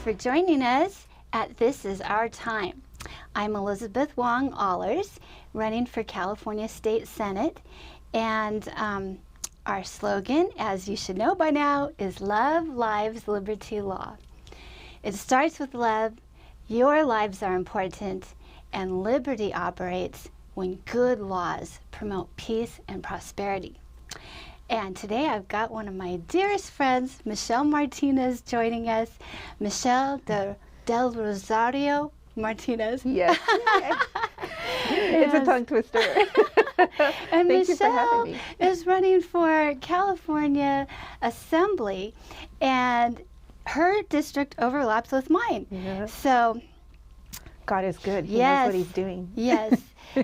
for joining us at This Is Our Time. I'm Elizabeth Wong Ahlers, running for California State Senate, and our slogan, as you should know by now, is Love, Lives, Liberty, Law. It starts with love, your lives are important, and liberty operates when good laws promote peace and prosperity. And today I've got one of my dearest friends, Michelle Martinez, joining us. Michelle del Rosario Martinez. Yes. It's a tongue twister. And Thank you for Michelle having me. is running for California Assembly, and her district overlaps with mine. Yes. So God is good. He knows yes, what he's doing. yes.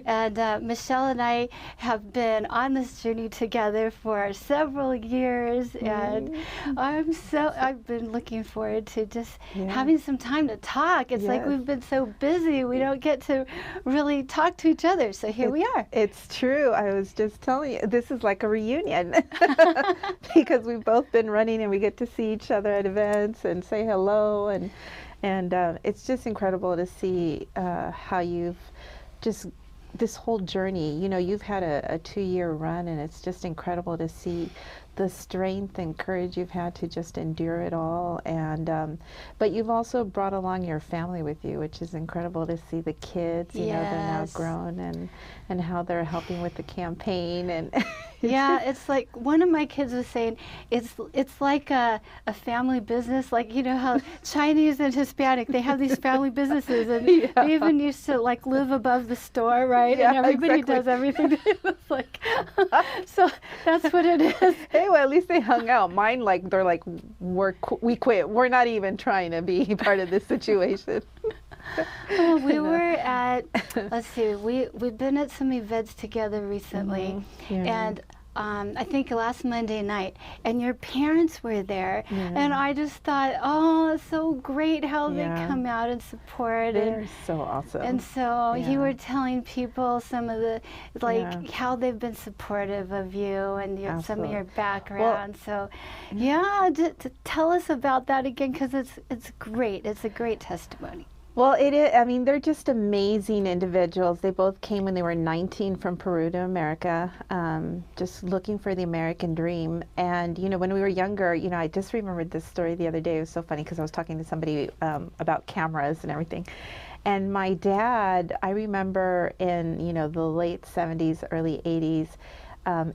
And Michelle and I have been on this journey together for several years, and I've been looking forward to just having some time to talk. It's like we've been so busy, we don't get to really talk to each other, so here we are. It's true. I was just telling you, this is like a reunion because we've both been running and we get to see each other at events and say hello, and it's just incredible to see how you've just this whole journey. You know, you've had a 2-year run, and it's just incredible to see the strength and courage you've had to just endure it all. And but you've also brought along your family with you, which is incredible to see the kids. You know, they're now grown, and how they're helping with the campaign. And yeah, it's like one of my kids was saying, it's like a family business. Like, you know how Chinese and Hispanic, they have these family businesses, and they even used to like live above the store, right? Yeah, and everybody does everything. It's like, so that's what it is. Hey, well, at least they hung out. Mine, like, they're like, we quit. We're not even trying to be part of this situation. Well, we were at, let's see, we've been at some events together recently, and I think last Monday night, and your parents were there, and I just thought, oh, it's so great how they come out and support. They're so awesome. And so you were telling people some of the, like, how they've been supportive of you and some of your background. Well, so, to tell us about that again, because it's great. It's a great testimony. Well, it is. I mean, they're just amazing individuals. They both came when they were 19 from Peru to America, just looking for the American dream. And, you know, when we were younger, you know, I just remembered this story the other day. It was so funny because I was talking to somebody about cameras and everything. And my dad, I remember in, you know, the late 70s, early 80s,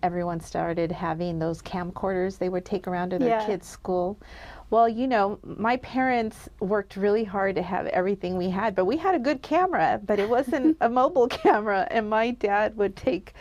everyone started having those camcorders they would take around to their kids' school. Well, you know, my parents worked really hard to have everything we had, but we had a good camera, but it wasn't a mobile camera. And my dad would take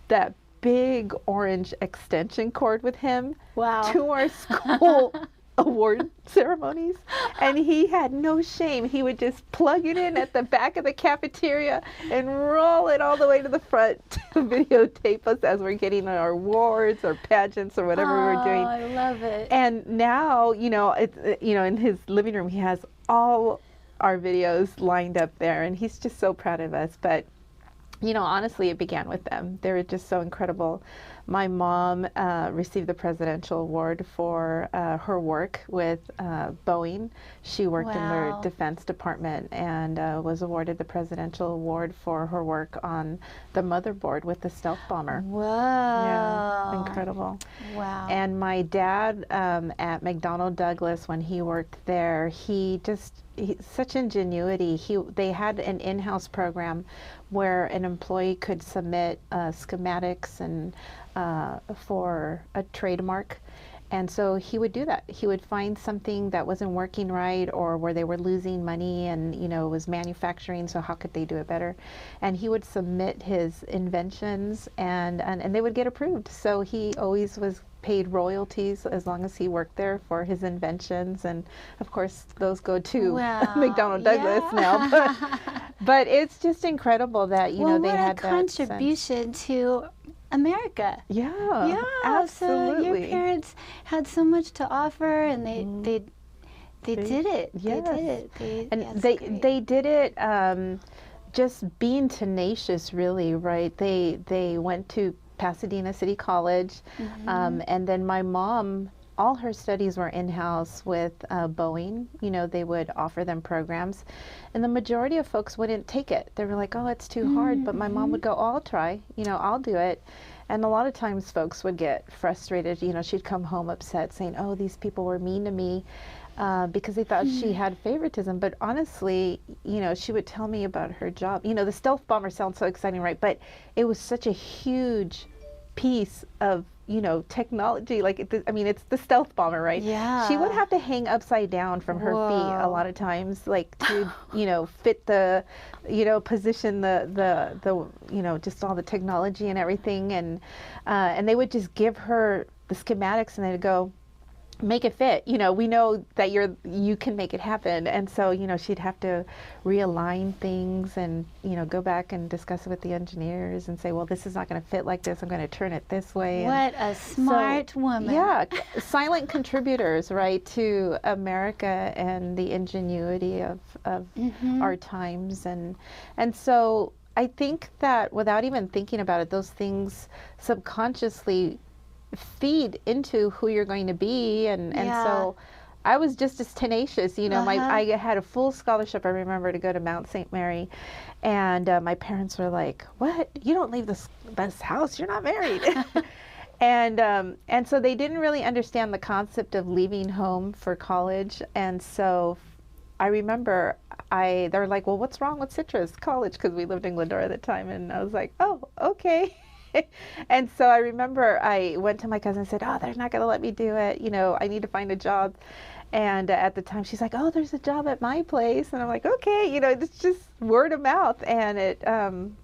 that big orange extension cord with him to our school award ceremonies, and he had no shame. He would just plug it in at the back of the cafeteria and roll it all the way to the front to videotape us as we're getting our awards or pageants or whatever we were doing. Oh, I love it. And now, you know, in his living room, he has all our videos lined up there, and he's just so proud of us. But, you know, honestly, it began with them. They were just so incredible. My mom received the Presidential Award for her work with Boeing. She worked in their Defense Department and was awarded the Presidential Award for her work on the motherboard with the stealth bomber. Whoa. Yeah, incredible. Wow. And my dad at McDonnell Douglas, when he worked there, such ingenuity. They had an in-house program where an employee could submit schematics and for a trademark, and so he would do that. He would find something that wasn't working right, or where they were losing money, and, you know, it was manufacturing, so how could they do it better? And he would submit his inventions, and they would get approved. So he always was paid royalties as long as he worked there for his inventions, and of course those go to McDonnell Douglas now. But it's just incredible that, you know, they had that contribution to America. Yeah, absolutely. So your parents had so much to offer, and they did it. Yes. They did it. They did it just being tenacious, really, right? They went to Pasadena City College, and then my mom all her studies were in-house with Boeing. You know, they would offer them programs, and the majority of folks wouldn't take it. They were like, oh, it's too hard. But my mom would go, oh, I'll try. You know, I'll do it. And a lot of times folks would get frustrated. You know, she'd come home upset saying, oh, these people were mean to me because they thought she had favoritism. But honestly, you know, she would tell me about her job. You know, the stealth bomber sounds so exciting, right? But it was such a huge piece of, you know, technology. Like, I mean, it's the stealth bomber, right? Yeah. She would have to hang upside down from her feet a lot of times, like to, you know, fit the, you know, position the you know, just all the technology and everything. And they would just give her the schematics and they'd go, make it fit. You know, we know that you can make it happen. And so, you know, she'd have to realign things and, you know, go back and discuss it with the engineers and say, well, this is not going to fit like this. I'm going to turn it this way. What a smart woman. Yeah, silent contributors, right, to America and the ingenuity of our times. And so I think that without even thinking about it, those things subconsciously feed into who you're going to be, and so I was just as tenacious, you know. I had a full scholarship, I remember, to go to Mount St. Mary, and my parents were like, what, you don't leave this house, you're not married. and so they didn't really understand the concept of leaving home for college. And so I remember they were like, well, what's wrong with Citrus College, because we lived in Glendora at the time, and I was like, oh, okay. And so I remember I went to my cousin and said, oh, they're not going to let me do it. You know, I need to find a job. And at the time she's like, oh, there's a job at my place. And I'm like, okay, you know, it's just word of mouth. And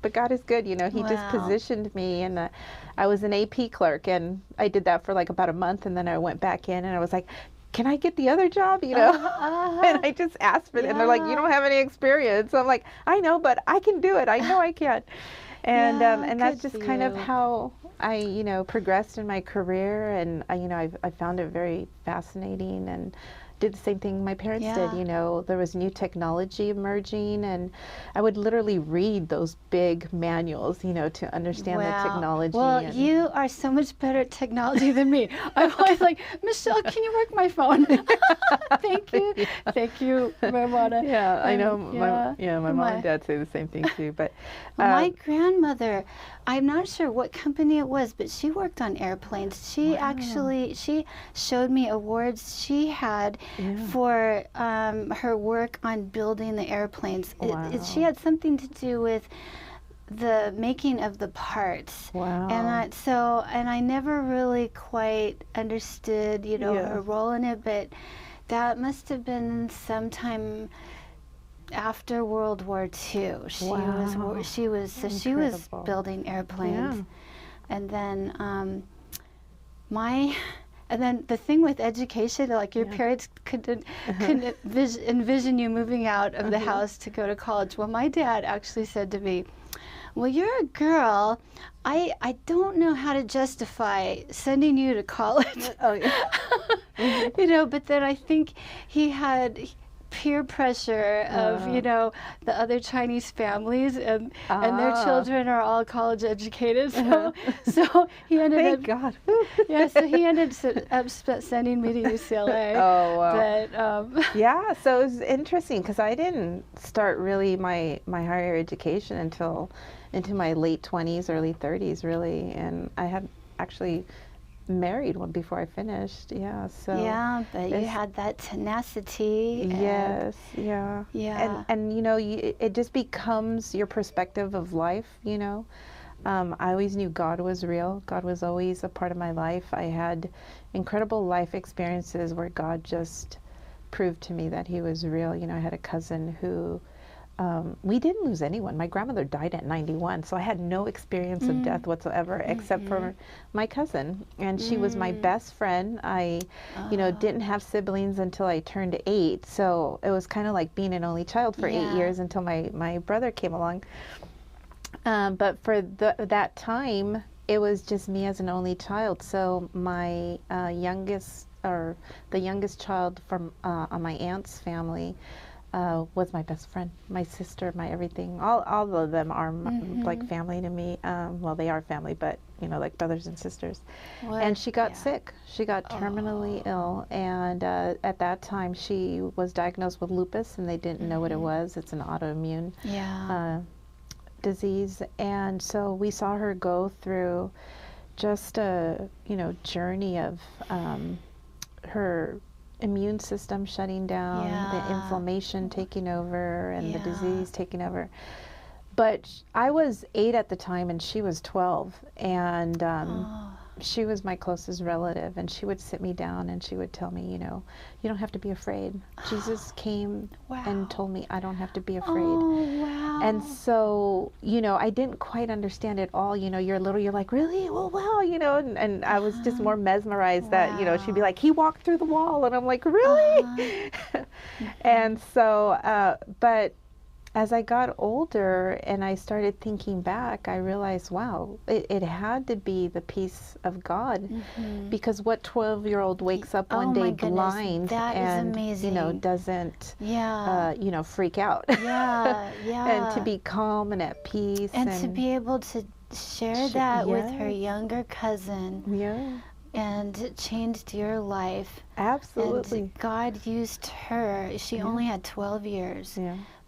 but God is good, you know, he just positioned me. And I was an AP clerk, and I did that for like about a month. And then I went back in and I was like, can I get the other job, you know? And I just asked for it. And they're like, you don't have any experience. So I'm like, I know, but I can do it. I know I can. And that's just kind of how I, you know, progressed in my career. And you know, I found it very fascinating, and did the same thing my parents did. You know, there was new technology emerging, and I would literally read those big manuals, you know, to understand the technology. Well, you are so much better at technology than me. I'm always like, Michelle, can you work my phone? Thank you, Ramona. Yeah, I know. My mom and dad say the same thing too. But my grandmother, I'm not sure what company it was, but she worked on airplanes. She actually showed me awards she had for her work on building the airplanes. She had something to do with the making of the parts. And I never really quite understood, you know, her role in it, but that must have been sometime after World War II. She was building airplanes. And then and then the thing with education, like your parents couldn't envision you moving out of the house to go to college. Well, my dad actually said to me, well, you're a girl. I don't know how to justify sending you to college. You know, but then I think he had peer pressure of, you know, the other Chinese families, and their children are all college educated. So he ended up. So he ended up sending me to UCLA. But so it was interesting, because I didn't start really my higher education until into my late 20s, early 30s, really, and I had actually married one before I finished. But you had that tenacity. And you know, it just becomes your perspective of life, you know. I always knew God was real. God was always a part of my life. I had incredible life experiences where God just proved to me that he was real. You know, I had a cousin who we didn't lose anyone. My grandmother died at 91, so I had no experience of death whatsoever, except for my cousin, and she was my best friend. I, you know, didn't have siblings until I turned 8, so it was kind of like being an only child for 8 years until my brother came along. But for that time, it was just me as an only child. So my the youngest child from on my aunt's family, was my best friend, my sister, my everything. All of them are like family to me. Well, they are family, but like brothers and sisters. And she got sick. She got terminally ill, and at that time she was diagnosed with lupus, and they didn't know what it was. It's an autoimmune disease, and so we saw her go through just a journey of her immune system shutting down, the inflammation taking over, and the disease taking over. But I was 8 at the time, and she was 12, and she was my closest relative, and she would sit me down and she would tell me, you don't have to be afraid. Jesus came and told me I don't have to be afraid. And so, I didn't quite understand it all. You're little, you're like, really? Well, wow, and I was just more mesmerized that, she'd be like, he walked through the wall, and I'm like, really? And so, but as I got older and I started thinking back, I realized, wow, it had to be the peace of God, because what 12-year-old wakes up one day blind and doesn't freak out, and to be calm and at peace, and to be able to share that with her younger cousin. And it changed your life. Absolutely. And God used her. She only had 12 years.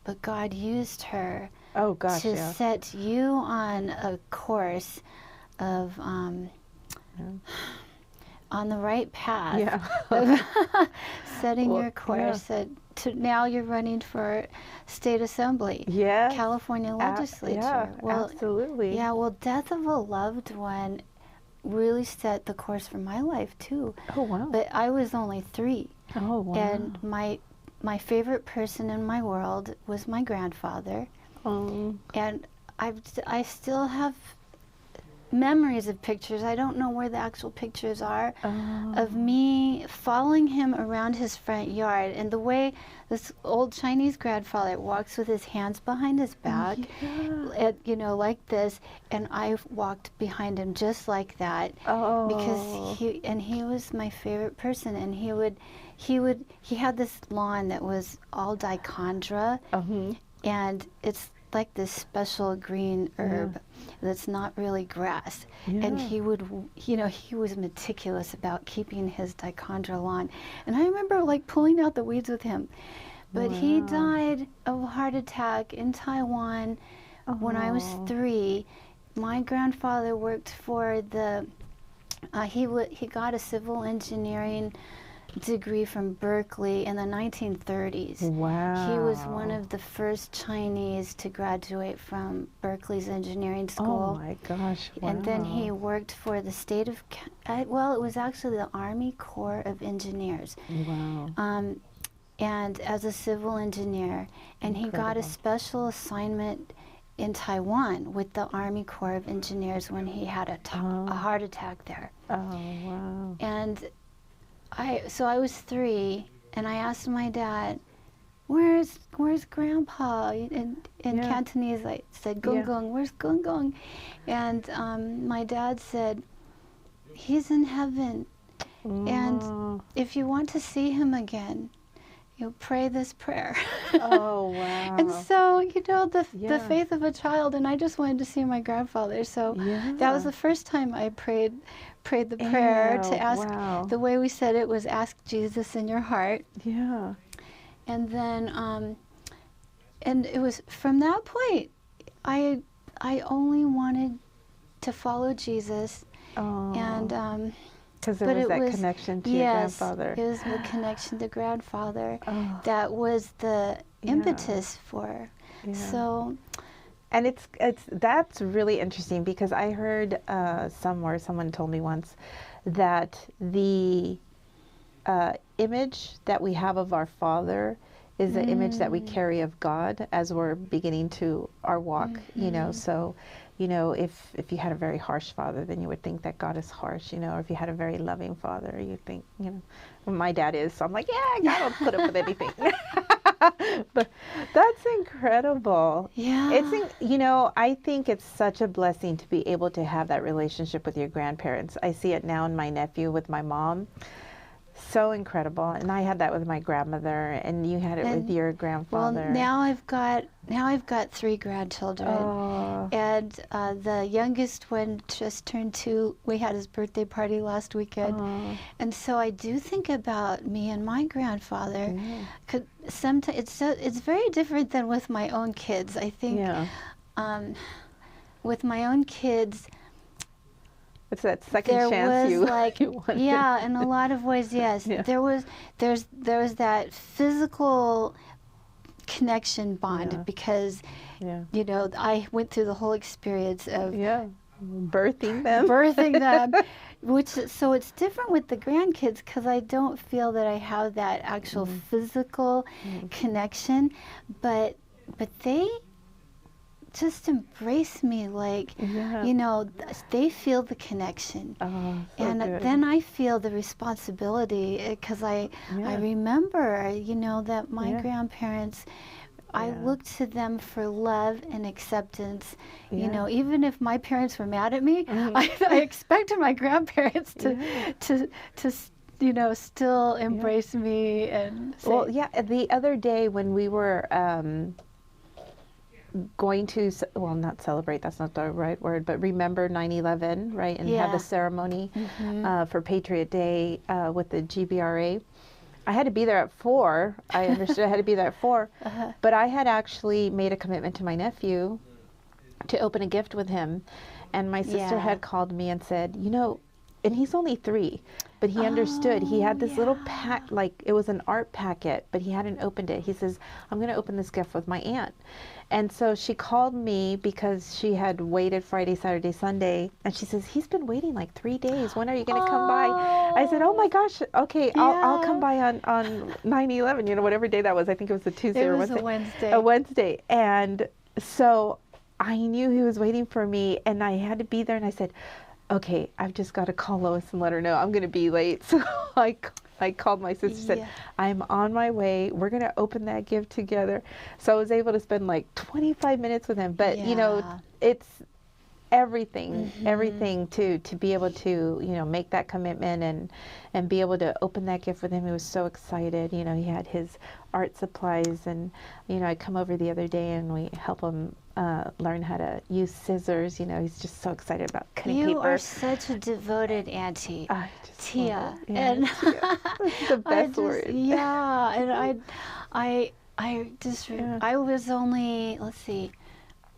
But God used her to set you on a course of on the right path, of setting your course. To now you're running for state assembly, California legislature. Absolutely. Yeah, well, death of a loved one really set the course for my life too. Oh, wow. But I was only 3. Oh, wow. And my favorite person in my world was my grandfather. And I still have memories of pictures. I don't know where the actual pictures are of me following him around his front yard, and the way this old Chinese grandfather walks with his hands behind his back, like this, and I walked behind him just like that, because he was my favorite person, and he had this lawn that was all dichondra, and it's like this special green herb that's not really grass. And he was meticulous about keeping his dichondra lawn. And I remember like pulling out the weeds with him. But he died of a heart attack in Taiwan when I was 3. My grandfather worked for he got a civil engineering degree from Berkeley in the 1930s. Wow. He was one of the first Chinese to graduate from Berkeley's engineering school. Oh my gosh, wow. And then he worked for the state of, it was actually the Army Corps of Engineers. Wow. And as a civil engineer. And he got a special assignment in Taiwan with the Army Corps of Engineers when he had a heart attack there. Oh, wow. And so I was 3, and I asked my dad, where's Grandpa? In Cantonese, I said, Gung Gung, where's Gung Gung? And my dad said, he's in heaven. And if you want to see him again, pray this prayer. Oh, wow. And so, the faith of a child, and I just wanted to see my grandfather. So that was the first time I prayed the prayer to ask, the way we said it was ask Jesus in your heart. Yeah. And then, and it was from that point, I only wanted to follow Jesus. And, because there was that connection to your grandfather. Yes, it was the connection to grandfather. That was the impetus for. So. And that's really interesting, because I heard somewhere, someone told me once, that the image that we have of our Father is the image that we carry of God as we're beginning to our walk, so, if you had a very harsh father, then you would think that God is harsh, or if you had a very loving father, you'd think, well, my dad is, so I'm like, God will put up with anything. But that's incredible. Yeah. I think it's such a blessing to be able to have that relationship with your grandparents. I see it now in my nephew with my mom. So incredible. And I had that with my grandmother, and you had it with your grandfather. Well, now I've got 3 grandchildren, and the youngest one just turned 2. We had his birthday party last weekend, and so I do think about me and my grandfather. Sometimes it's very different than with my own kids. I think with my own kids, it's that second chance you wanted. Yeah, in a lot of ways, yes. Yeah. There was that physical connection bond because you know, I went through the whole experience of birthing them. Which, so it's different with the grandkids because I don't feel that I have that actual physical connection, but they just embrace me like, you know, they feel the connection. And good. then I feel the responsibility because I remember, you know, that my grandparents, I looked to them for love and acceptance. You know, even if my parents were mad at me, I expected my grandparents to you know, still embrace me and say. Well, the other day when we were going to, well, not celebrate, that's not the right word, but remember 9/11, right, and have the ceremony for Patriot Day with the GBRA. I had to be there at 4. I understood I had to be there at 4, but I had actually made a commitment to my nephew to open a gift with him, and my sister had called me and said, you know, and he's only 3, but he understood. He had this little pack, like it was an art packet, but he hadn't opened it. He says, I'm going to open this gift with my aunt. And so she called me because she had waited Friday, Saturday, Sunday, and she says, he's been waiting like 3 days. When are you going to come by? I said, oh my gosh, okay, I'll come by on 9/11, you know, whatever day that was. I think it was a Tuesday or Wednesday. It was a Wednesday. A Wednesday. And so I knew he was waiting for me, and I had to be there, and I said, okay, I've just got to call Lois and let her know I'm going to be late. So I called my sister, said, I'm on my way. We're going to open that gift together. So I was able to spend like 25 minutes with him. But, you know, it's everything, everything to be able to, you know, make that commitment and be able to open that gift with him. He was so excited. You know, he had his art supplies, and, you know, I come over the other day and we help him learn how to use scissors. You know, he's just so excited about cutting paper. You are such a devoted auntie, Tia. And that's the best word. Yeah, and I was only, let's see,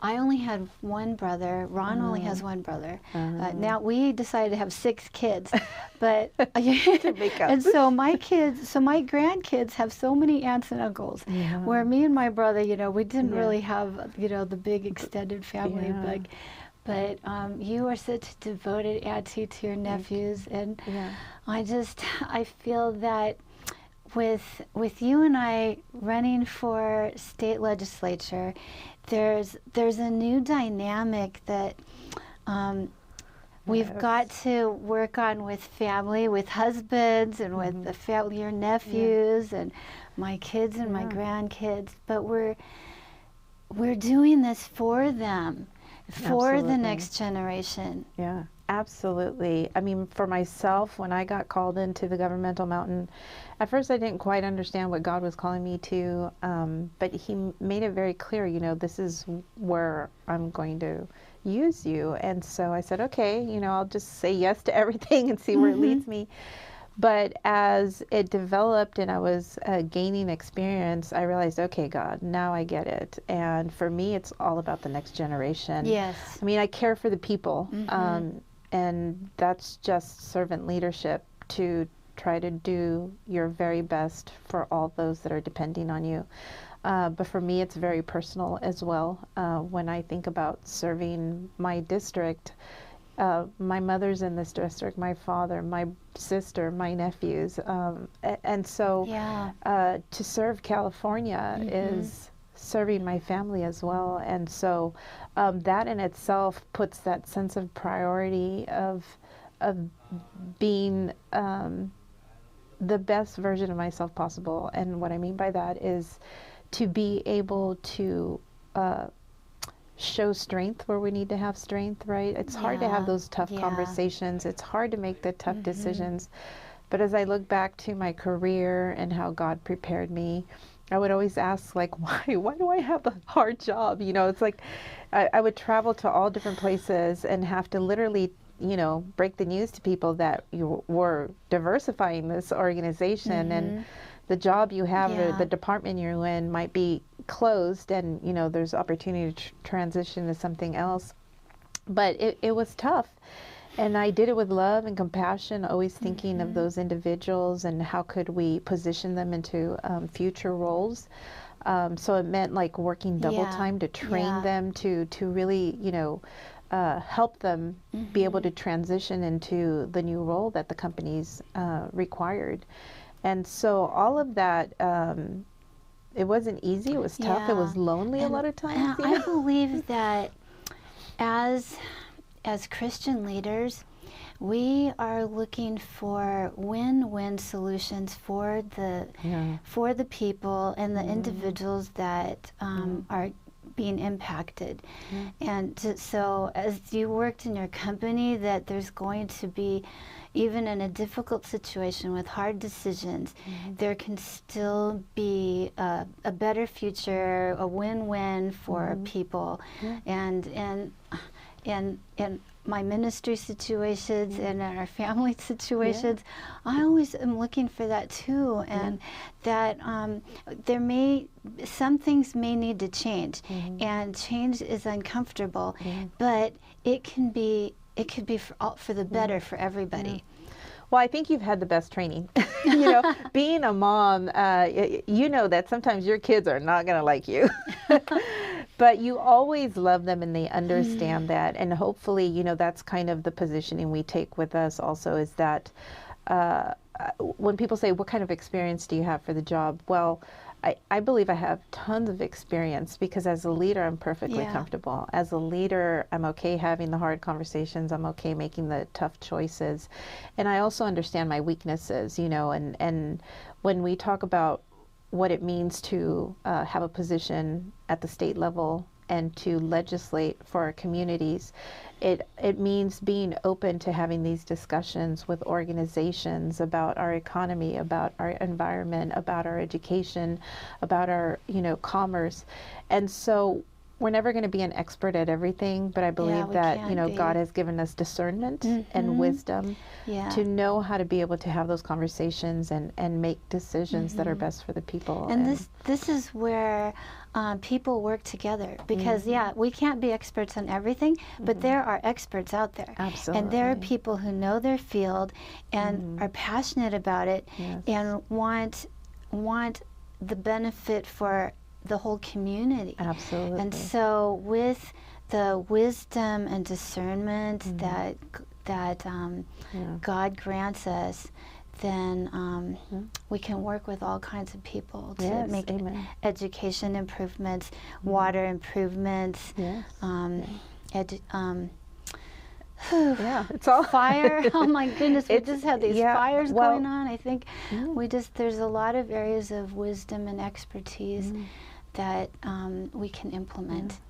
I only had one brother. Ron only has one brother. Now we decided to have 6 kids, but and so my grandkids have so many aunts and uncles. Where me and my brother, you know, we didn't really have, you know, the big extended family. But you are such a devoted auntie to your nephews, and I feel that with you and I running for state legislature, there's a new dynamic that we've got to work on with family, with husbands, and with the family, your nephews, and my kids and my grandkids. But we're doing this for them, for the next generation. Yeah, absolutely. I mean, for myself, when I got called into the governmental mountain, at first I didn't quite understand what God was calling me to, but he made it very clear, you know, this is where I'm going to use you. And so I said, okay, you know, I'll just say yes to everything and see where it leads me. But as it developed and I was gaining experience, I realized, okay, God, now I get it. And for me, it's all about the next generation. Yes. I mean, I care for the people, and that's just servant leadership, to try to do your very best for all those that are depending on you. But for me, it's very personal as well. When I think about serving my district, my mother's in this district, my father, my sister, my nephews, and so to serve California is serving my family as well. And so that in itself puts that sense of priority of being the best version of myself possible. And what I mean by that is to be able to show strength where we need to have strength, right? It's hard to have those tough conversations. It's hard to make the tough decisions. But as I look back to my career and how God prepared me, I would always ask, like, why do I have a hard job? You know, it's like I would travel to all different places and have to literally, you know, break the news to people that you were diversifying this organization, and the job you have or the department you're in might be closed, and, you know, there's opportunity to transition to something else. But it was tough. And I did it with love and compassion, always thinking of those individuals and how could we position them into future roles. So it meant like working double time to train them to really, you know, help them be able to transition into the new role that the companies required. And so all of that, it wasn't easy. It was tough. It was lonely a lot of times. I believe that as Christian leaders, we are looking for win-win solutions for the people and the individuals that are being impacted. And so as you worked in your company, that there's going to be, even in a difficult situation with hard decisions, there can still be a better future, a win-win for people. And my ministry situations and in our family situations, I always am looking for that too, and that some things may need to change, and change is uncomfortable, but it could be for the better for everybody. Well, I think you've had the best training. You know, being a mom, you know that sometimes your kids are not going to like you. But you always love them and they understand that. And hopefully, you know, that's kind of the positioning we take with us also, is that when people say, what kind of experience do you have for the job? Well, I believe I have tons of experience, because as a leader, I'm perfectly comfortable. As a leader, I'm okay having the hard conversations. I'm okay making the tough choices. And I also understand my weaknesses, you know, and when we talk about what it means to have a position at the state level and to legislate for our communities, it means being open to having these discussions with organizations about our economy, about our environment, about our education, about our, you know, commerce. And so we're never going to be an expert at everything, but I believe that, you know, God has given us discernment and wisdom to know how to be able to have those conversations and make decisions that are best for the people. And this is where people work together, because we can't be experts on everything, but there are experts out there. Absolutely. And there are people who know their field and are passionate about it and want the benefit for the whole community. Absolutely. And so with the wisdom and discernment that God grants us, then we can work with all kinds of people to make education improvements, water improvements, it's all fire. Oh my goodness, we just have these fires going on. I think there's a lot of areas of wisdom and expertise that we can implement.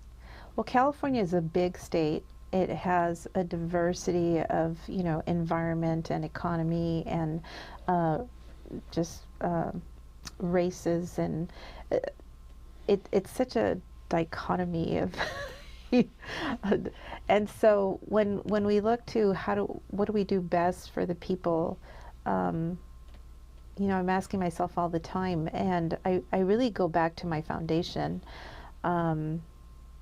Well, California is a big state. It has a diversity of, you know, environment and economy and just races, and it's such a dichotomy of and so when we look to what do we do best for the people, you know, I'm asking myself all the time, and I really go back to my foundation.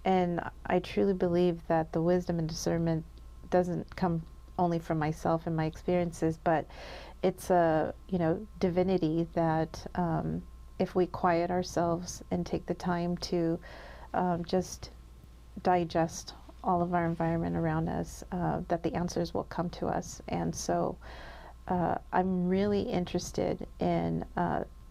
And I truly believe that the wisdom and discernment doesn't come only from myself and my experiences, but it's a, you know, divinity that if we quiet ourselves and take the time to just digest all of our environment around us, that the answers will come to us. And so I'm really interested in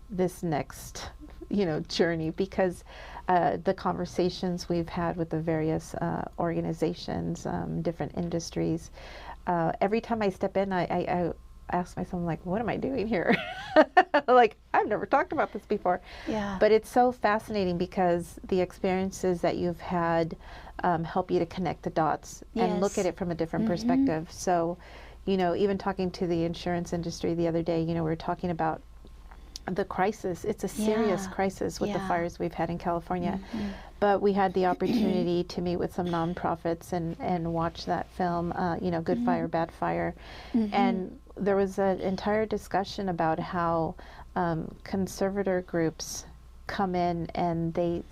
this next, you know, journey, because the conversations we've had with the various organizations, different industries, every time I step in, I ask myself, like, what am I doing here? Like, I've never talked about this before. But it's so fascinating, because the experiences that you've had help you to connect the dots and look at it from a different perspective. So, you know, even talking to the insurance industry the other day, you know, we were talking about the crisis. It's a serious crisis with the fires we've had in California. But we had the opportunity to meet with some nonprofits and watch that film, you know, Good Fire, Bad Fire. And there was an entire discussion about how conservator groups come in and they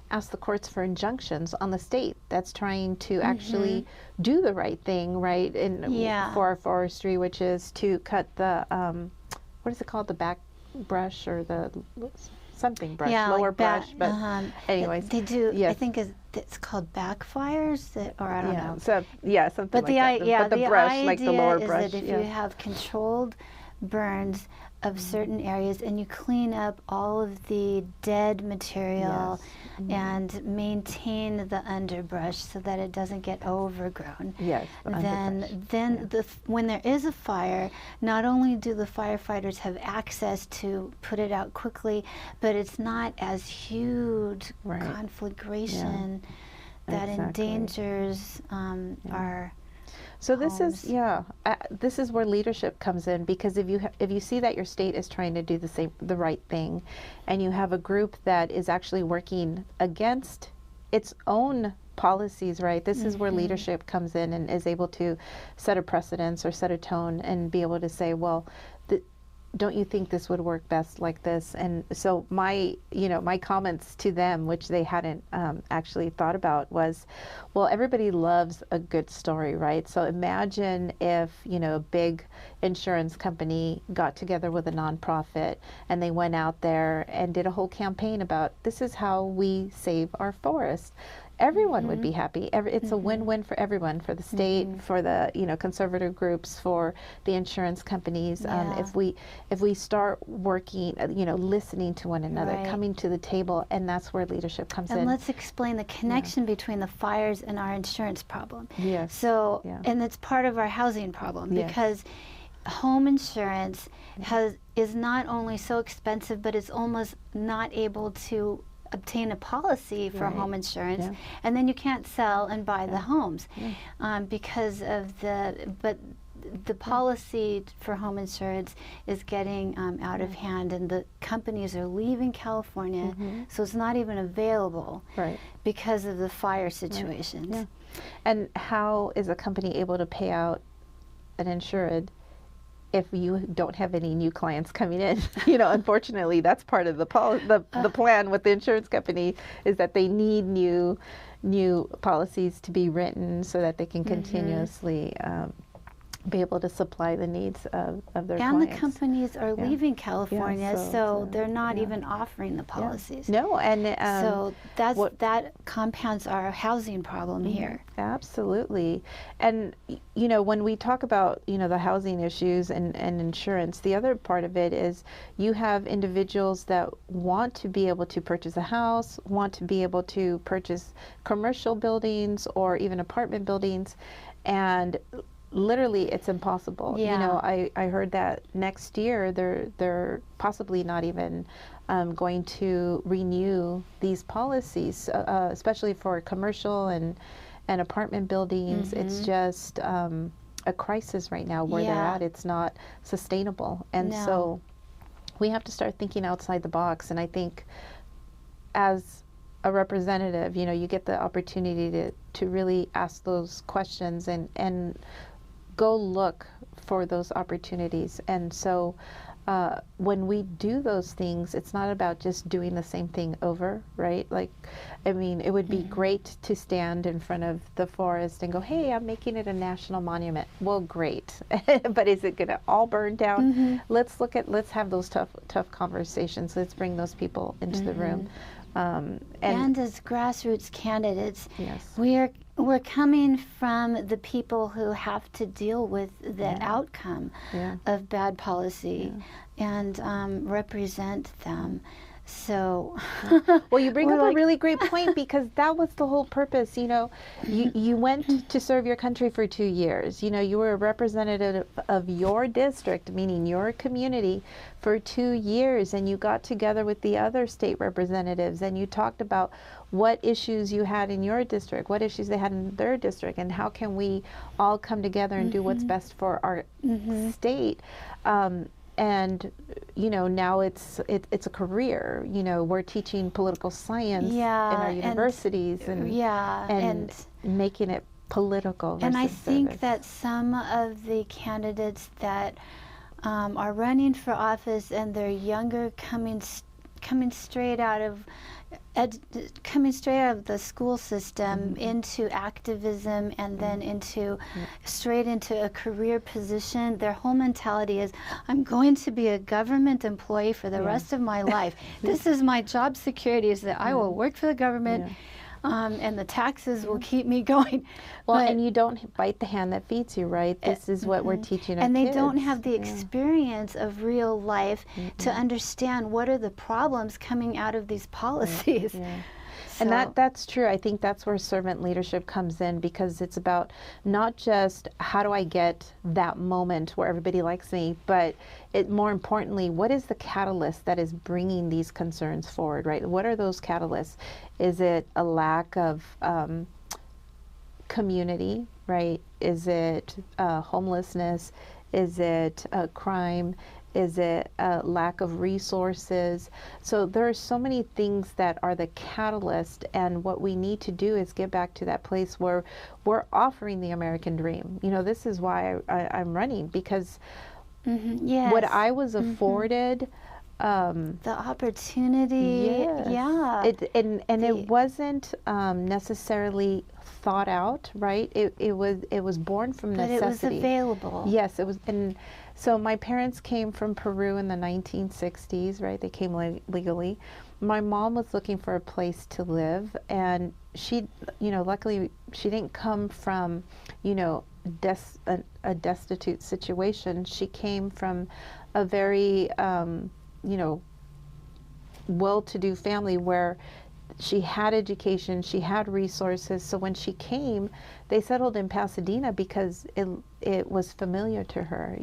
ask the courts for injunctions on the state that's trying to actually do the right thing, right? For our forestry, which is to cut the, what is it called? The back brush or the something brush, lower like brush. But anyways. They do, I think it's called backfires, or I don't know. So, something but like that. But the brush, like the lower brush. Is that if you have controlled burns of certain areas and you clean up all of the dead material and maintain the underbrush so that it doesn't get overgrown. Then when there is a fire, not only do the firefighters have access to put it out quickly, but it's not as huge conflagration that endangers our So this is this is where leadership comes in, because if you see that your state is trying to do the right thing, and you have a group that is actually working against its own policies, right? This is where leadership comes in and is able to set a precedence or set a tone and be able to say, well, don't you think this would work best like this? And so my comments to them, which they hadn't actually thought about, was, well, everybody loves a good story, right? So imagine if, you know, a big insurance company got together with a nonprofit and they went out there and did a whole campaign about, this is how we save our forest. Everyone would be happy. It's a win-win for everyone, for the state, for the conservative groups, for the insurance companies. If we start working, listening to one another, coming to the table, and that's where leadership comes in. And let's explain the connection between the fires and our insurance problem. Yes. So, and it's part of our housing problem, because home insurance is not only so expensive, but it's almost not able to obtain a policy for home insurance, and then you can't sell and buy the homes because of the policy for home insurance is getting out of hand, and the companies are leaving California, so it's not even available because of the fire situations. And how is a company able to pay out an insured if you don't have any new clients coming in? Unfortunately, that's part of the plan with the insurance company, is that they need new policies to be written so that they can continuously be able to supply the needs of their clients. And the companies are leaving California, so they're not even offering the policies. No, and so that compounds our housing problem here. Absolutely. And when we talk about the housing issues and insurance, the other part of it is you have individuals that want to be able to purchase a house, want to be able to purchase commercial buildings or even apartment buildings, and literally it's impossible. I heard that next year they're possibly not even going to renew these policies, especially for commercial and apartment buildings. It's just a crisis right now where they're at. It's not sustainable, and so we have to start thinking outside the box. And I think as a representative, you get the opportunity to really ask those questions and go look for those opportunities. And so when we do those things, it's not about just doing the same thing over, right? Like, I mean, it would be great to stand in front of the forest and go, hey, I'm making it a national monument. Well, great. But is it going to all burn down? Let's have those tough conversations. Let's bring those people into the room. And as grassroots candidates, we're coming from the people who have to deal with the outcome of bad policy and represent them. So, well, you bring up a really great point, because that was the whole purpose. You went to serve your country for 2 years. You were a representative of your district, meaning your community, for 2 years, and you got together with the other state representatives and you talked about what issues you had in your district, what issues they had in their district, and how can we all come together and do what's best for our state. And now it's a career. We're teaching political science in our universities, and making it political. And I think service. that some of the candidates that are running for office and they're younger, coming straight out of the school system into activism, and then straight into a career position, their whole mentality is, I'm going to be a government employee for the rest of my life. This is my job security, is that I will work for the government. And the taxes will keep me going. Well, and you don't bite the hand that feeds you, right? This is what we're teaching our kids. And they kids. don't have the experience of real life to understand what are the problems coming out of these policies. So. And that's true. I think that's where servant leadership comes in, because it's about not just how do I get that moment where everybody likes me, but more importantly, what is the catalyst that is bringing these concerns forward, right? What are those catalysts? Is it a lack of community, right? Is it homelessness? Is it crime? Is it a lack of resources? So there are so many things that are the catalyst, and what we need to do is get back to that place where we're offering the American dream. This is why I'm running, because what I was afforded, the opportunity, it wasn't necessarily thought out, right? It was born from necessity. But it was available. Yes, it was. And so my parents came from Peru in the 1960s, right? They came legally. My mom was looking for a place to live, and she, luckily she didn't come from, a destitute situation. She came from a very, well-to-do family where she had education, she had resources. So when she came, they settled in Pasadena because it was familiar to her,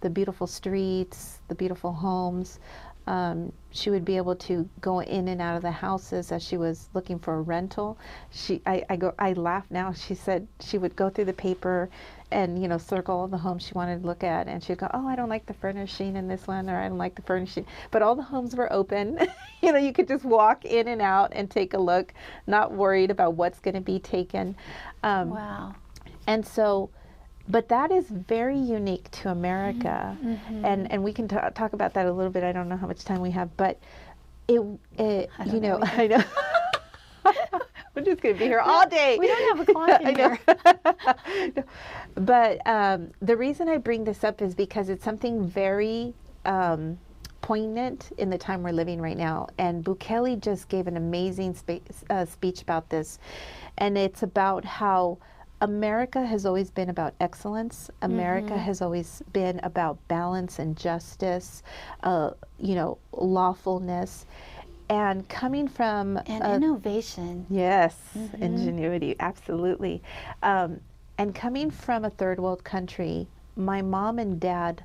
the beautiful streets, the beautiful homes. She would be able to go in and out of the houses as she was looking for a rental. I laugh now. She said she would go through the paper and circle all the homes she wanted to look at, and she'd go, oh, I don't like the furnishing in this one, or I don't like the furnishing. But all the homes were open. You could just walk in and out and take a look, not worried about what's going to be taken. Wow. And so, but that is very unique to America, and we can talk about that a little bit. I don't know how much time we have, but I know. We're just going to be here all day. We don't have a clock in here. But the reason I bring this up is because it's something very poignant in the time we're living right now. And Bukele just gave an amazing speech about this. And it's about how America has always been about excellence. America has always been about balance and justice, lawfulness. And coming from... And innovation. Yes, ingenuity, absolutely. And coming from a third world country, my mom and dad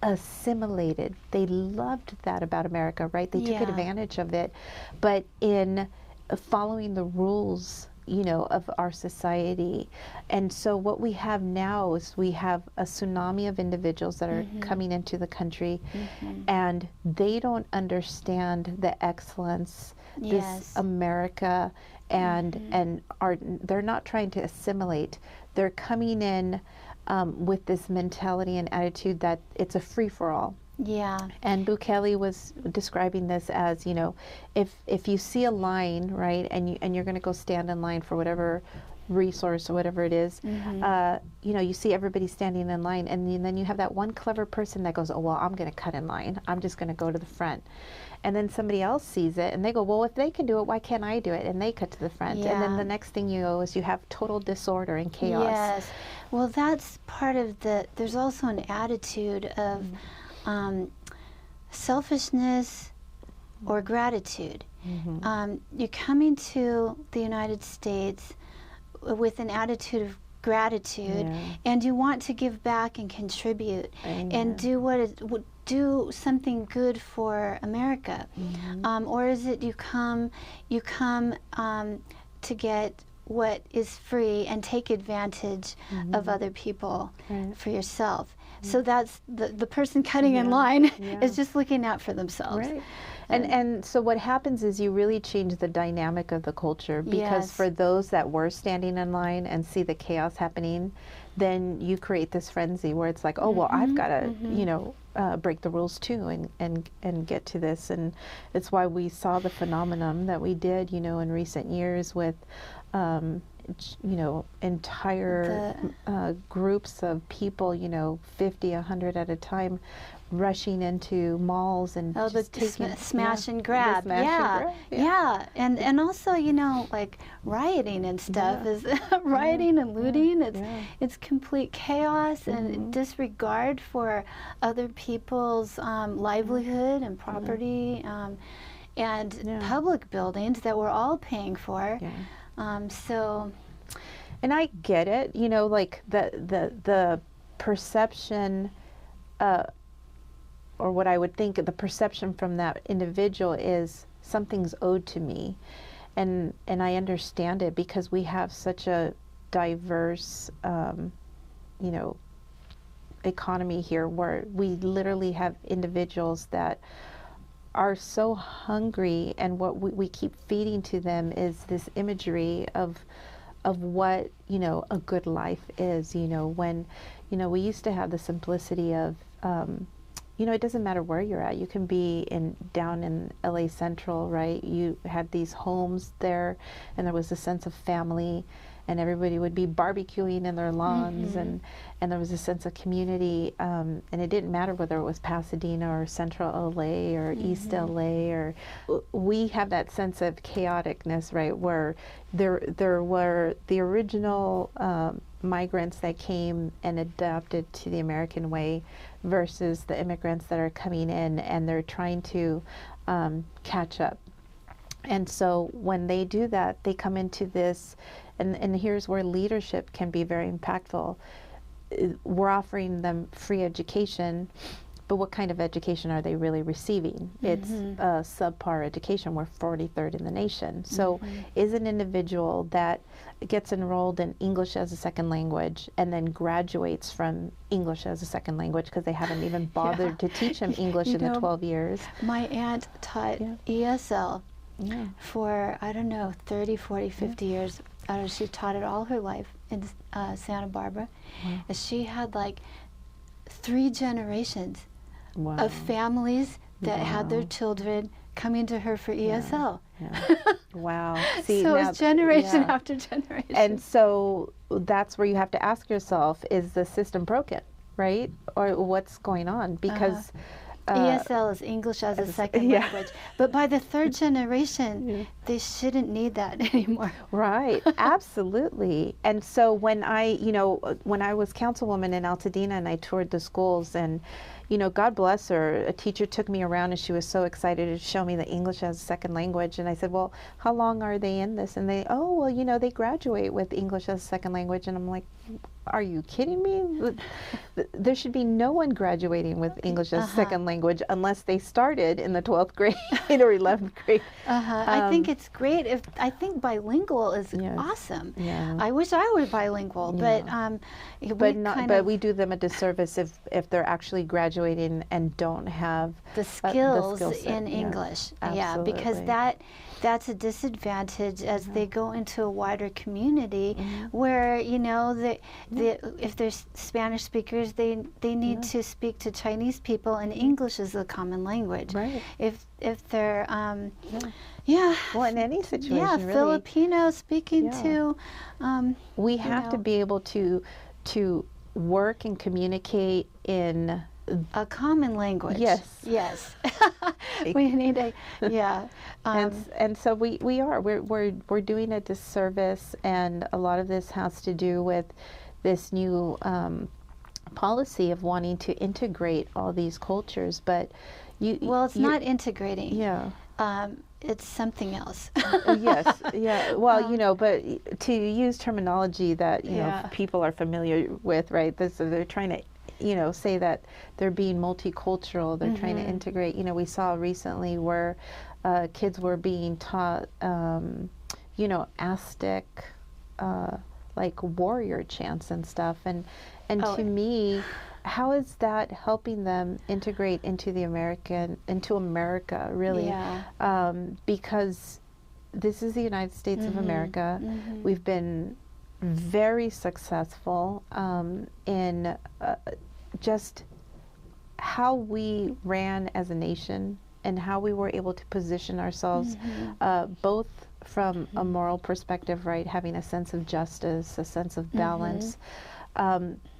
assimilated. They loved that about America, right? They took advantage of it. But in following the rules, of our society. And so what we have now is we have a tsunami of individuals that are coming into the country, and they don't understand the excellence, this America, and they're not trying to assimilate. They're coming in with this mentality and attitude that it's a free-for-all. Yeah. And Bukele was describing this as, if you see a line, right, and you're going to go stand in line for whatever resource or whatever it is, you see everybody standing in line, and then you have that one clever person that goes, oh, well, I'm going to cut in line. I'm just going to go to the front. And then somebody else sees it, and they go, well, if they can do it, why can't I do it? And they cut to the front. And then the next thing you know is you have total disorder and chaos. Yes. Well, that's part of there's also an attitude of selfishness or gratitude. You're coming to the United States with an attitude of gratitude, and you want to give back and contribute and do do something good for America? Or is it you come to get what is free and take advantage of other people for yourself? So that's the person cutting in line is just looking out for themselves. Right. And so what happens is you really change the dynamic of the culture, because for those that were standing in line and see the chaos happening, then you create this frenzy where it's like, oh, well, I've got to, you know, break the rules too and get to this. And it's why we saw the phenomenon that we did, you know, in recent years with, you know, entire groups of people, you know, 50, 100 at a time, rushing into malls and just taking smash and grab. And also, you know, like rioting and stuff is rioting and looting. It's complete chaos and disregard for other people's livelihood and property and public buildings that we're all paying for. So, and I get it, you know, like the perception, or what I would think the perception from that individual is something's owed to me, and I understand it, because we have such a diverse, you know, economy here, where we literally have individuals that are so hungry, and what we keep feeding to them is this imagery of what, you know, a good life is. You know, when, you know, we used to have the simplicity of, you know, it doesn't matter where you're at. You can be down in LA Central, right? You had these homes there, and there was a sense of family, and everybody would be barbecuing in their lawns, and there was a sense of community, and it didn't matter whether it was Pasadena or Central LA or East LA, or we have that sense of chaoticness, right? Where there were the original migrants that came and adapted to the American way, versus the immigrants that are coming in and they're trying to catch up. And so when they do that, they come into this, and here's where leadership can be very impactful. We're offering them free education, but what kind of education are they really receiving? It's a subpar education. We're 43rd in the nation. So is an individual that gets enrolled in English as a second language and then graduates from English as a second language because they haven't even bothered to teach him English in the 12 years. My aunt taught ESL for, I don't know, 30, 40, 50 years. I don't know, she taught it all her life in Santa Barbara. And she had like 3 generations of families that had their children coming to her for ESL. Wow. See, so it's generation after generation. And so that's where you have to ask yourself, is the system broken, right? Or what's going on? Because ESL is English as a second language. But by the 3rd generation, they shouldn't need that anymore. Right, absolutely. And so when I was councilwoman in Altadena and I toured the schools, and you know, God bless her, a teacher took me around and she was so excited to show me the English as a second language. And I said, well, how long are they in this? And they, oh, well, you know, they graduate with English as a second language. And I'm like, are you kidding me? There should be no one graduating with English as a second language unless they started in the 12th grade or 11th grade. I think it's great. I think bilingual is awesome. I wish I were bilingual, but we do them a disservice if they're actually graduating and don't have the skills in English. Because that's a disadvantage as they go into a wider community where, you know, if they're Spanish speakers, they need to speak to Chinese people, and English is a common language. Right. If they're well, in any situation, really. Filipino speaking to we have to be able to work and communicate in a common language. Yes. We need a and so we're doing a disservice, and a lot of this has to do with this new policy of wanting to integrate all these cultures, but it's not integrating. It's something else. Well, you know, but to use terminology that you know people are familiar with, right? They're trying to say that they're being multicultural, they're trying to integrate. We saw recently where kids were being taught, Aztec, like warrior chants and stuff. And to me, how is that helping them integrate into America, really? Yeah. Because this is the United States of America. We've been very successful in just how we ran as a nation and how we were able to position ourselves, both from a moral perspective, right, having a sense of justice, a sense of balance.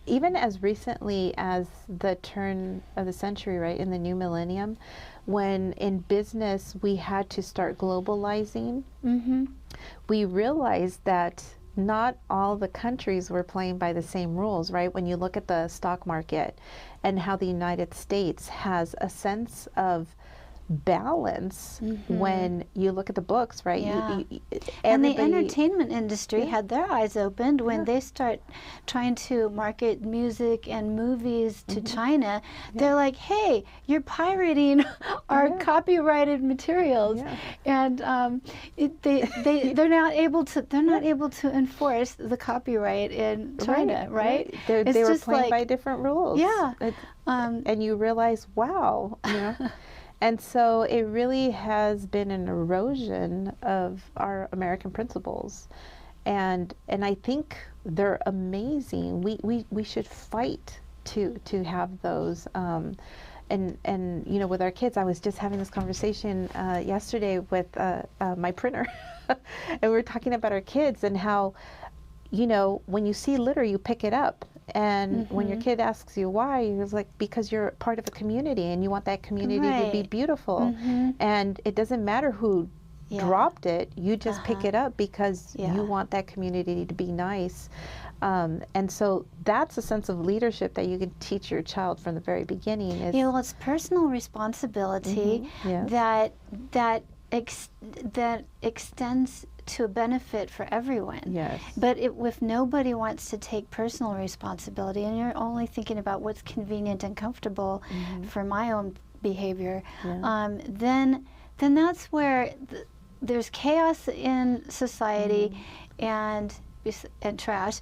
Even as recently as the turn of the century, right, in the new millennium, when in business we had to start globalizing, we realized that not all the countries were playing by the same rules, right? When you look at the stock market and how the United States has a sense of balance when you look at the books, right? Yeah. And the entertainment industry had their eyes opened when they start trying to market music and movies to China. They're like, hey, you're pirating our copyrighted materials, and they're not able to enforce the copyright in China, right? They were playing by different rules. Yeah. And you realize, wow, And so it really has been an erosion of our American principles. And I think they're amazing. We should fight to have those. And with our kids, I was just having this conversation yesterday with my printer. And we were talking about our kids and how, when you see litter, you pick it up. And when your kid asks you why, you're like, because you're part of a community and you want that community to be beautiful. And it doesn't matter who dropped it, you just pick it up because you want that community to be nice. And so that's a sense of leadership that you can teach your child from the very beginning. It's personal responsibility that extends to a benefit for everyone. Yes. But if nobody wants to take personal responsibility and you're only thinking about what's convenient and comfortable for my own behavior, then that's where there's chaos in society and trash.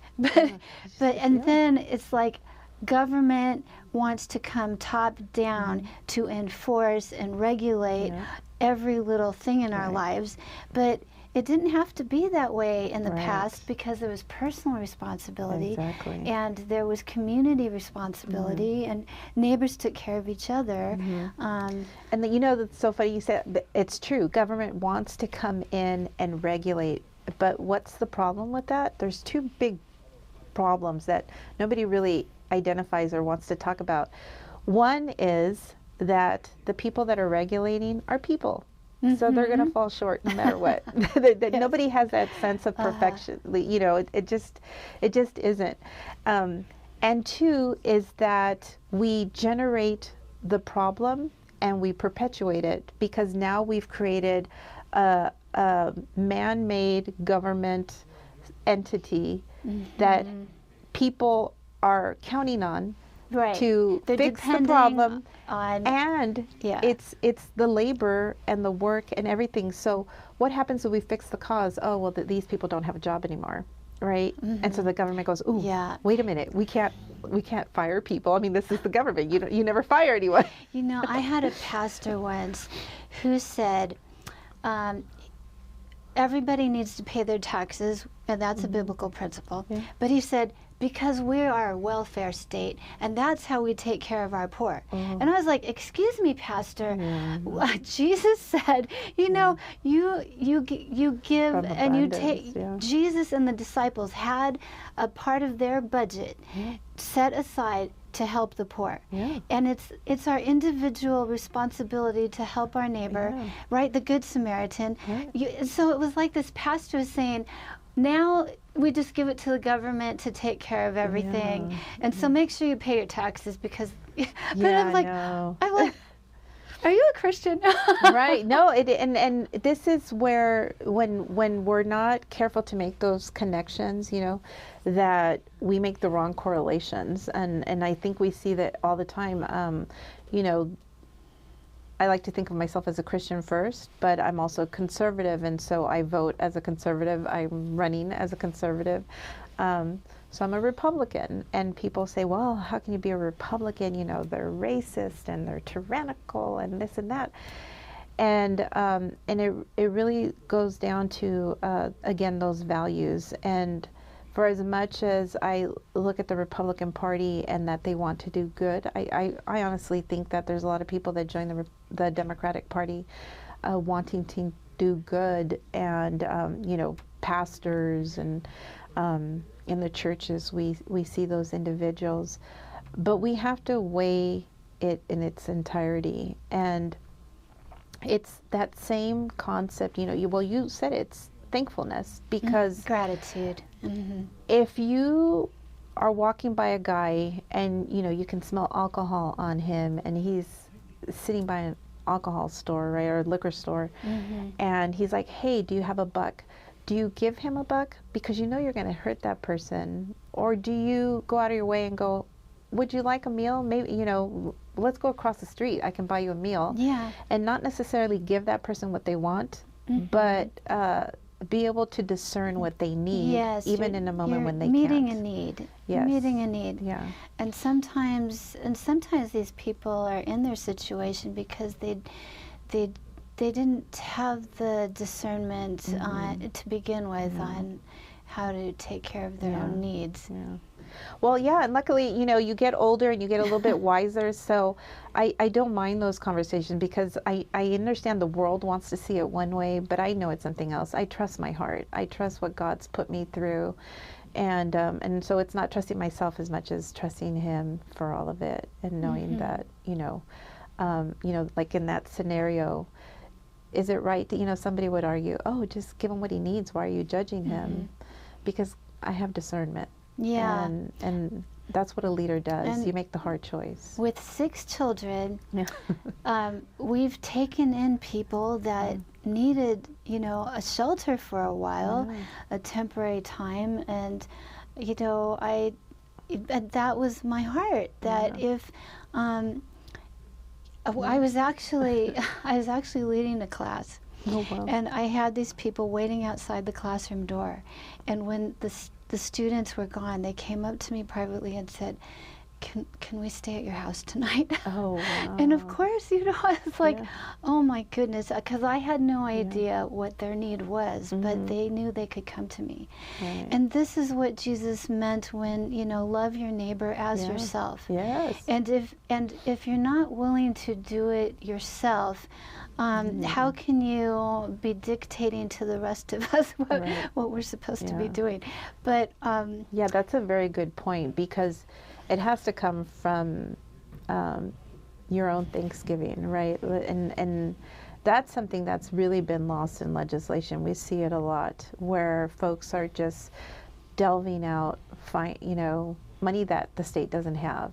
Then it's like government wants to come top down to enforce and regulate every little thing in our lives. But it didn't have to be that way in the past because there was personal responsibility and there was community responsibility and neighbors took care of each other. And that's so funny you said, it's true, government wants to come in and regulate, but what's the problem with that? There's two big problems that nobody really identifies or wants to talk about. One is that the people that are regulating are people. So they're going to fall short no matter what. Nobody has that sense of perfection. It just isn't. And two is that we generate the problem and we perpetuate it because now we've created a man-made government entity that people are counting on to fix the problem, and it's the labor and the work and everything. So what happens when we fix the cause? Oh, well, these people don't have a job anymore, right? And so the government goes, ooh, wait a minute, we can't fire people. I mean, this is the government. You never fire anyone. I had a pastor once who said, everybody needs to pay their taxes, and that's a biblical principle. But he said, because we are a welfare state, and that's how we take care of our poor. And I was like, excuse me, Pastor. Jesus said, you give and you take. Jesus and the disciples had a part of their budget set aside to help the poor. And it's our individual responsibility to help our neighbor, right? The Good Samaritan. So it was like this pastor was saying, now we just give it to the government to take care of everything. And so make sure you pay your taxes because, but I'm like, Are you a Christian? Right. No, and this is where when we're not careful to make those connections, that we make the wrong correlations, and I think we see that all the time. I like to think of myself as a Christian first, but I'm also conservative, and so I vote as a conservative. I'm running as a conservative. So I'm a Republican, and people say, well, how can you be a Republican? They're racist and they're tyrannical and this and that. And it really goes down to, again, those values. And for as much as I look at the Republican Party and that they want to do good, I honestly think that there's a lot of people that join the Democratic Party wanting to do good, and pastors and in the churches we see those individuals, but we have to weigh it in its entirety. And it's that same concept, you said it's thankfulness, because gratitude. If you are walking by a guy and you can smell alcohol on him, and he's sitting by an alcohol store, right, or a liquor store, and he's like, hey, do you have a buck? Do you give him a buck because you're going to hurt that person? Or do you go out of your way and go, would you like a meal? Maybe, let's go across the street. I can buy you a meal. Yeah. And not necessarily give that person what they want, but be able to discern what they need, yes, even in a moment when they meeting can't. a need. Yes. Meeting a need. Yeah. And sometimes these people are in their situation because they didn't have the discernment to begin with on how to take care of their own needs. Yeah. Well, yeah, and luckily, you get older and you get a little bit wiser, so I don't mind those conversations, because I understand the world wants to see it one way, but I know it's something else. I trust my heart. I trust what God's put me through, and so it's not trusting myself as much as trusting Him for all of it, and knowing that, like in that scenario, is it right that, somebody would argue, oh, just give him what he needs. Why are you judging him? Because I have discernment. Yeah. And that's what a leader does. And you make the hard choice. With 6 children, we've taken in people that needed, a shelter for a while, a temporary time. And, that was my heart, that if... I was actually leading a class, and I had these people waiting outside the classroom door, and when the students were gone, they came up to me privately and said, can we stay at your house tonight? Oh, wow. And of course, I was like, oh my goodness, because I had no idea what their need was, but they knew they could come to me. Right. And this is what Jesus meant when, love your neighbor as yourself. Yes. And if you're not willing to do it yourself, how can you be dictating to the rest of us what we're supposed to be doing? But yeah, that's a very good point, because it has to come from your own Thanksgiving, right? And that's something that's really been lost in legislation. We see it a lot, where folks are just delving out, money that the state doesn't have,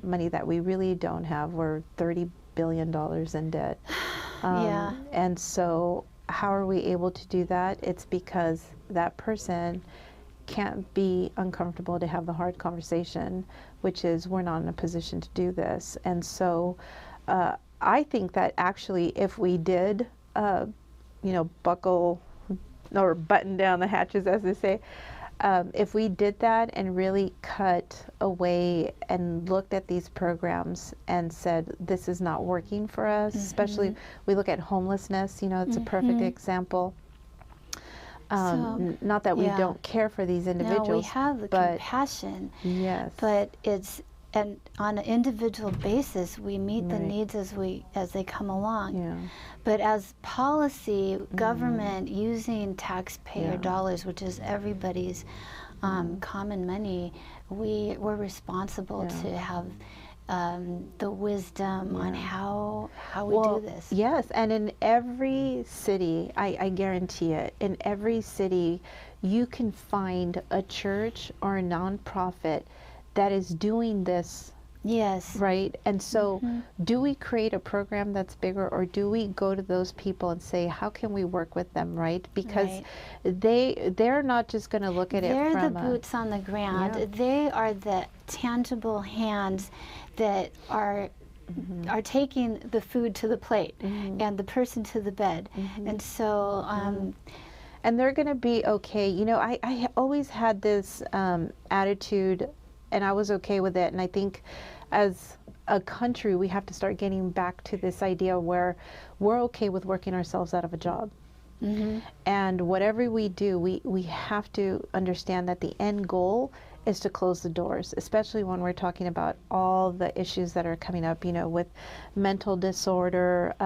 money that we really don't have. We're $30 billion in debt. And so how are we able to do that? It's because that person can't be uncomfortable to have the hard conversation, which is, we're not in a position to do this. And so I think that actually, if we did, buckle or button down the hatches, as they say, if we did that and really cut away and looked at these programs and said, this is not working for us, especially we look at homelessness, it's a perfect example. Not that we don't care for these individuals. No, we have the compassion. Yes. But and on an individual basis, we meet the needs as they come along. Yeah. But as policy, government using taxpayer dollars, which is everybody's common money, we're responsible to have the wisdom on how we do this. Yes, and in every city, I guarantee it, in every city, you can find a church or a nonprofit that is doing this Yes. Right? And so do we create a program that's bigger, or do we go to those people and say, how can we work with them, right? Because they're not just going to look at it from They're the boots on the ground. Yeah. They are the tangible hands that are taking the food to the plate and the person to the bed. And so and they're going to be okay. You know, I always had this attitude, and I was okay with it. And I think as a country, we have to start getting back to this idea where we're okay with working ourselves out of a job. And whatever we do, we have to understand that the end goal is to close the doors, especially when we're talking about all the issues that are coming up, you know, with mental disorder,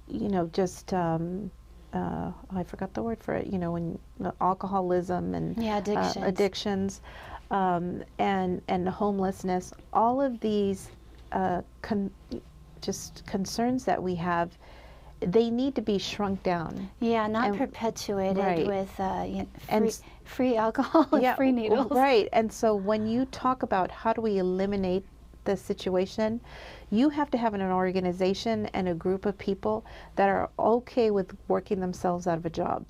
you know, just, I forgot the word for it, you know, when alcoholism and addictions, and homelessness, all of these just concerns that we have, they need to be shrunk down. Yeah, not perpetuated with free alcohol and free needles. Right. And so when you talk about how do we eliminate the situation, you have to have an organization and a group of people that are okay with working themselves out of a job.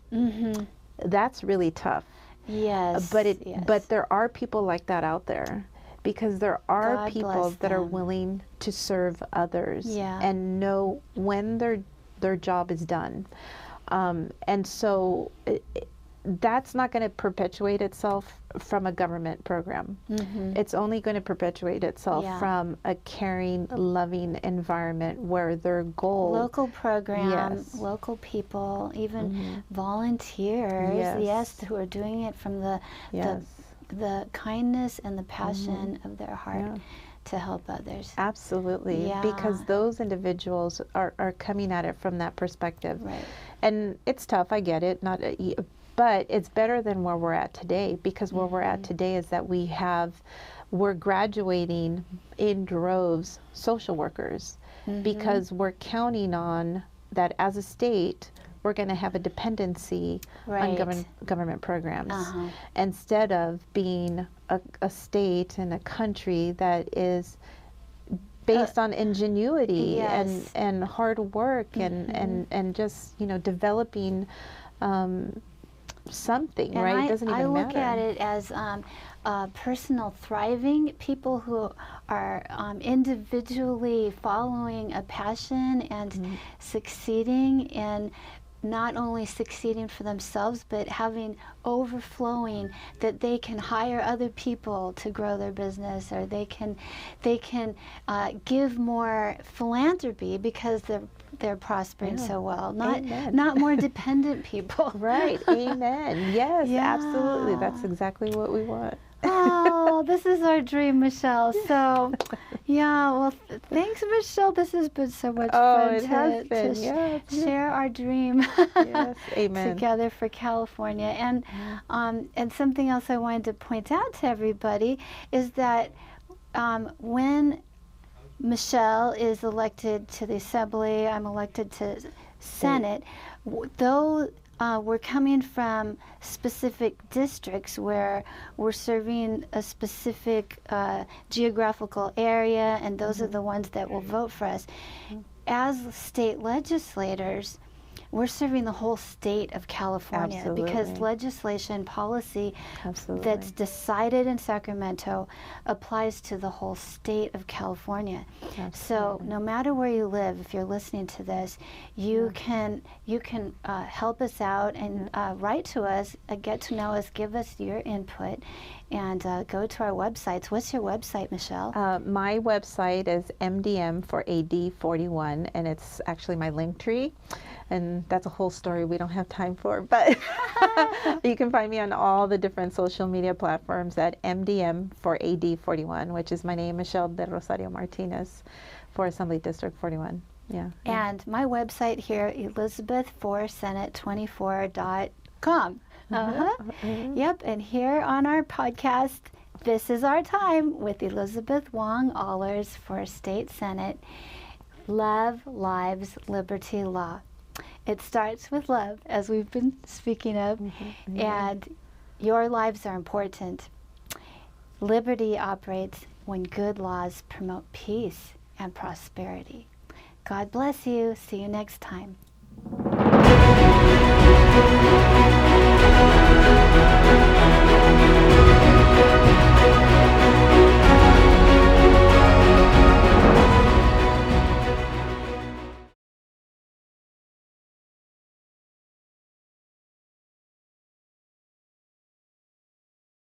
That's really tough. Yes. But there are people like that out there, because there are people that are willing to serve others and know when their job is done. And so that's not going to perpetuate itself from a government program. It's only going to perpetuate itself from a caring, loving environment where their goal... Local programs, local people, even volunteers, who are doing it from the kindness and the passion of their heart to help others. Absolutely, because those individuals are coming at it from that perspective. Right. And it's tough, I get it, but it's better than where we're at today, because where we're at today is that we're graduating in droves social workers, because we're counting on that as a state we're going to have a dependency on government programs, instead of being a state and a country that is based on ingenuity and hard work and just, you know, developing something, and right? It doesn't even matter. I look at it as personal thriving, people who are individually following a passion and succeeding, and not only succeeding for themselves, but having overflowing, that they can hire other people to grow their business, or they can give more philanthropy because they're prospering so well. Not more dependent people. Right. Amen. Yes, absolutely. That's exactly what we want. Oh, this is our dream, Michelle. So, well, thanks, Michelle. This has been so much fun to share our dream together for California. And something else I wanted to point out to everybody is that when Michelle is elected to the Assembly, I'm elected to Senate, though we're coming from specific districts where we're serving a specific geographical area, and those are the ones that will vote for us. As state legislators, we're serving the whole state of California, because legislation policy that's decided in Sacramento applies to the whole state of California. So no matter where you live, if you're listening to this, you can help us out and write to us, get to know us, give us your input, and go to our websites. What's your website, Michelle? My website is MDM for AD41, and it's actually my link tree. And that's a whole story we don't have time for, but you can find me on all the different social media platforms at MDM for AD41, which is my name, Michelle de Rosario Martinez, for Assembly District 41. And my website here, elizabeth4senate24.com. Yep, and here on our podcast, this is our time with Elizabeth Wong Ahlers for State Senate. Love, lives, liberty, law. It starts with love, as we've been speaking of, and your lives are important. Liberty operates when good laws promote peace and prosperity. God bless you. See you next time.